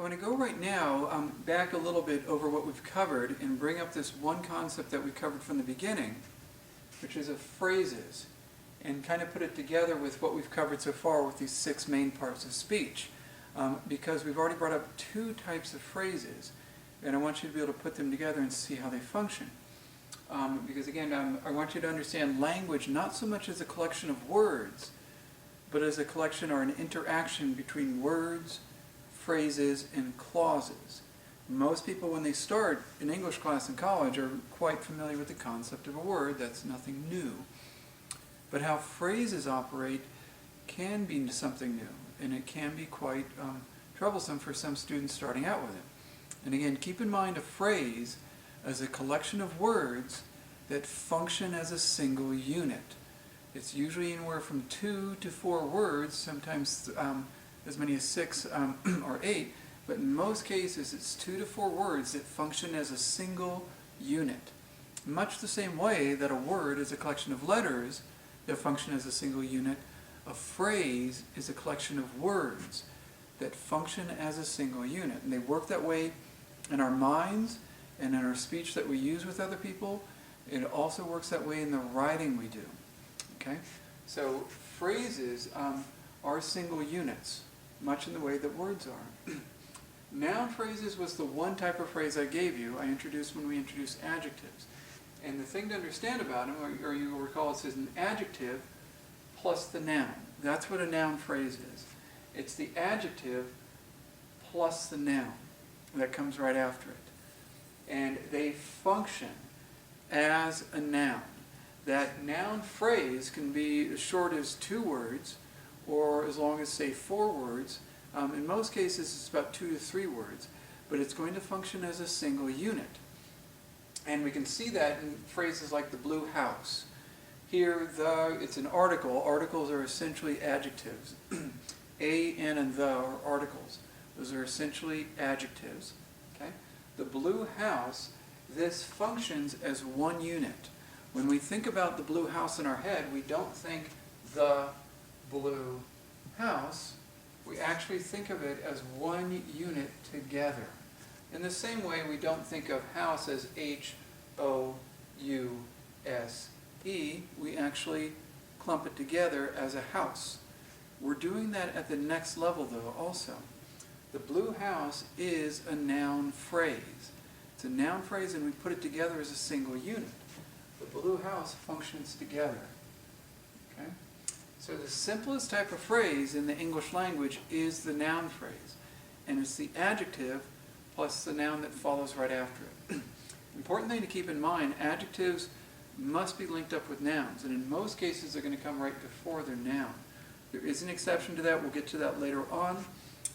want to go right now back a little bit over what we've covered and bring up this one concept that we covered from the beginning, which is of phrases, and kind of put it together with what we've covered so far with these 6 main parts of speech. Because we've already brought up 2 types of phrases, and I want you to be able to put them together and see how they function. Because again, I want you to understand language not so much as a collection of words, but as a collection or an interaction between words, phrases, and clauses. Most people, when they start an English class in college, are quite familiar with the concept of a word. That's nothing new. But how phrases operate can be something new, and it can be quite troublesome for some students starting out with it. And again, keep in mind a phrase as a collection of words that function as a single unit. It's usually anywhere from 2 to 4 words, sometimes as many as 6 or 8, but in most cases it's 2 to 4 words that function as a single unit. Much the same way that a word is a collection of letters that function as a single unit, a phrase is a collection of words that function as a single unit. And they work that way in our minds and in our speech that we use with other people. It also works that way in the writing we do. Okay? So phrases are single units, much in the way that words are. Noun phrases was the one type of phrase I gave you, I introduced when we introduced adjectives. And the thing to understand about them, or you will recall, it says an adjective plus the noun. That's what a noun phrase is. It's the adjective plus the noun that comes right after it. And they function as a noun. That noun phrase can be as short as 2 words, or as long as, say, 4 words. In most cases, it's about 2 to 3 words, but it's going to function as a single unit. And we can see that in phrases like the blue house. Here, it's an article. Articles are essentially adjectives. A, N, and the are articles. Those are essentially adjectives. Okay? The blue house, this functions as one unit. When we think about the blue house in our head, we don't think the blue house. We actually think of it as one unit together. In the same way, we don't think of house as H-O-U-S-E. We actually clump it together as a house. We're doing that at the next level, though, also. The blue house is a noun phrase. It's a noun phrase, and we put it together as a single unit. The blue house functions together. Okay? So the simplest type of phrase in the English language is the noun phrase. And it's the adjective plus the noun that follows right after it. Important thing to keep in mind, adjectives must be linked up with nouns. And in most cases, they're going to come right before their noun. There is an exception to that. We'll get to that later on.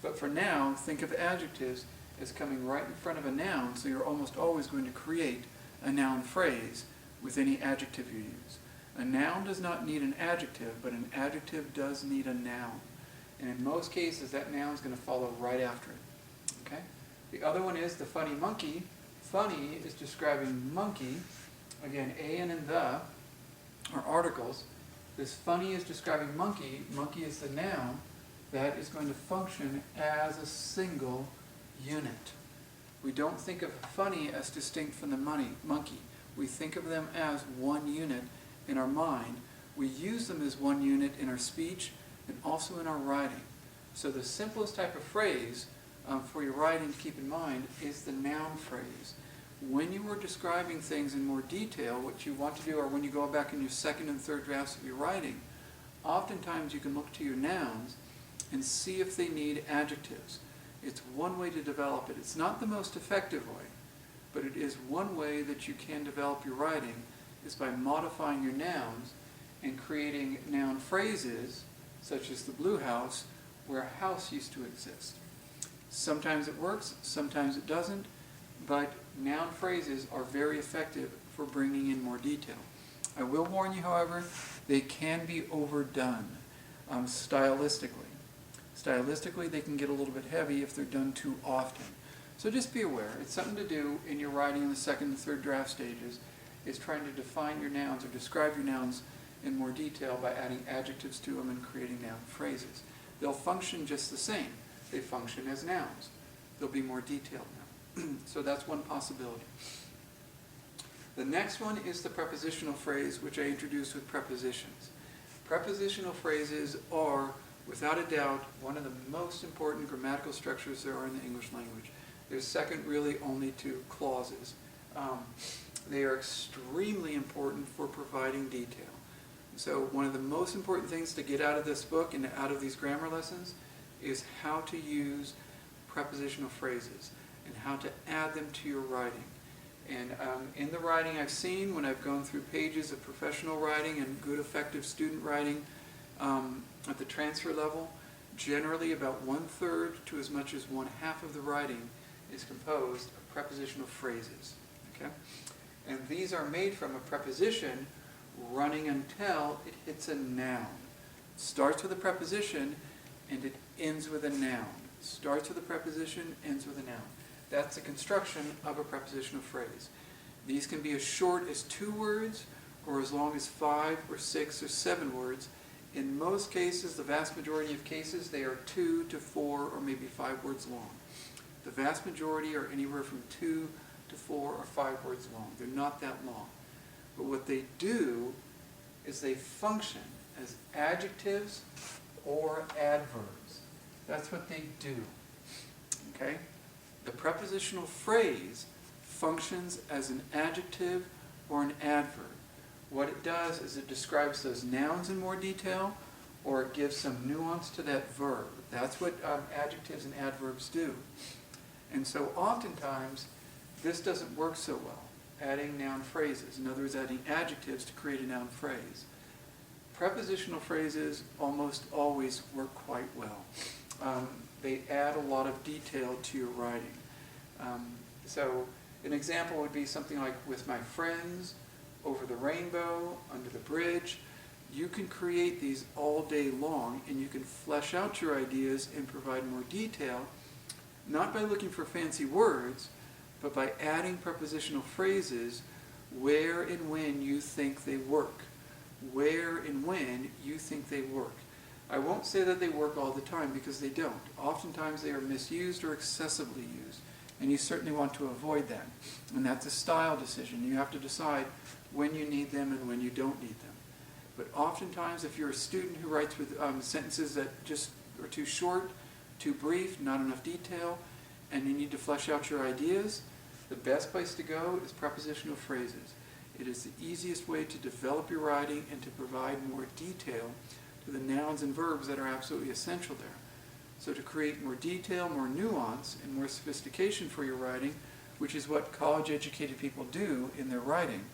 But for now, think of adjectives as coming right in front of a noun, so you're almost always going to create a noun phrase with any adjective you use. A noun does not need an adjective, but an adjective does need a noun. And in most cases, that noun is going to follow right after it. Okay? The other one is the funny monkey. Funny is describing monkey. Again, A, N, and the are articles. This funny is describing monkey. Monkey is the noun that is going to function as a single unit. We don't think of funny as distinct from the monkey. We think of them as one unit in our mind. We use them as one unit in our speech and also in our writing. So the simplest type of phrase for your writing to keep in mind is the noun phrase. When you are describing things in more detail, what you want to do, or when you go back in your second and third drafts of your writing, oftentimes you can look to your nouns and see if they need adjectives. It's one way to develop it. It's not the most effective way, but it is one way that you can develop your writing, is by modifying your nouns and creating noun phrases, such as the blue house, where a house used to exist. Sometimes it works, sometimes it doesn't, but noun phrases are very effective for bringing in more detail. I will warn you, however, they can be overdone stylistically. Stylistically, they can get a little bit heavy if they're done too often. So just be aware. It's something to do in your writing in the second and third draft stages, is trying to define your nouns or describe your nouns in more detail by adding adjectives to them and creating noun phrases. They'll function just the same. They function as nouns. they'll be more detailed now. So that's one possibility. The next one is the prepositional phrase, which I introduced with prepositions. Prepositional phrases are, without a doubt, one of the most important grammatical structures there are in the English language. They're second really only to clauses. They are extremely important for providing detail. So one of the most important things to get out of this book and out of these grammar lessons is how to use prepositional phrases and how to add them to your writing. And in the writing I've seen, when I've gone through pages of professional writing and good effective student writing at the transfer level, generally about 1/3 to as much as 1/2 of the writing is composed of prepositional phrases. Okay? And these are made from a preposition running until it hits a noun. It starts with a preposition and it ends with a noun. It starts with a preposition, ends with a noun. That's the construction of a prepositional phrase. These can be as short as 2 words or as long as 5 or 6 or 7 words. In most cases, the vast majority of cases, they are 2 to 4 or maybe 5 words long. The vast majority are anywhere from 2 to 4 or 5 words long. They're not that long. But what they do is they function as adjectives or adverbs. That's what they do. Okay? The prepositional phrase functions as an adjective or an adverb. What it does is it describes those nouns in more detail, or it gives some nuance to that verb. That's what adjectives and adverbs do. And so oftentimes, this doesn't work so well, adding noun phrases. In other words, adding adjectives to create a noun phrase. Prepositional phrases almost always work quite well. They add a lot of detail to your writing. So an example would be something like with my friends, over the rainbow, under the bridge. You can create these all day long, and you can flesh out your ideas and provide more detail, not by looking for fancy words, but by adding prepositional phrases where and when you think they work. Where and when you think they work. I won't say that they work all the time, because they don't. Oftentimes they are misused or excessively used, and you certainly want to avoid that. And that's a style decision. You have to decide when you need them and when you don't need them. But oftentimes, if you're a student who writes with sentences that just are too short, too brief, not enough detail, and you need to flesh out your ideas, the best place to go is prepositional phrases. It is the easiest way to develop your writing and to provide more detail to the nouns and verbs that are absolutely essential there. So to create more detail, more nuance, and more sophistication for your writing, which is what college-educated people do in their writing,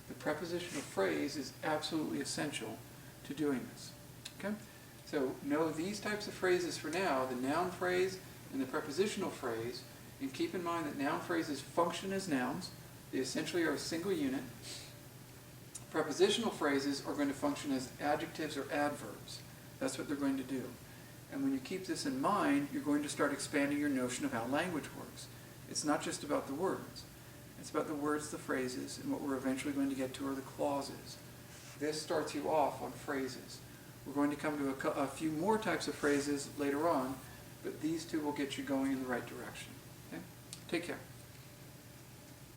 the prepositional phrase is absolutely essential to doing this. Okay? So know these types of phrases for now, the noun phrase and the prepositional phrase, and keep in mind that noun phrases function as nouns. They essentially are a single unit. Prepositional phrases are going to function as adjectives or adverbs. That's what they're going to do. And when you keep this in mind, you're going to start expanding your notion of how language works. It's not just about the words. It's about the words, the phrases, and what we're eventually going to get to are the clauses. This starts you off on phrases. We're going to come to a few more types of phrases later on, but these two will get you going in the right direction. Okay? Take care.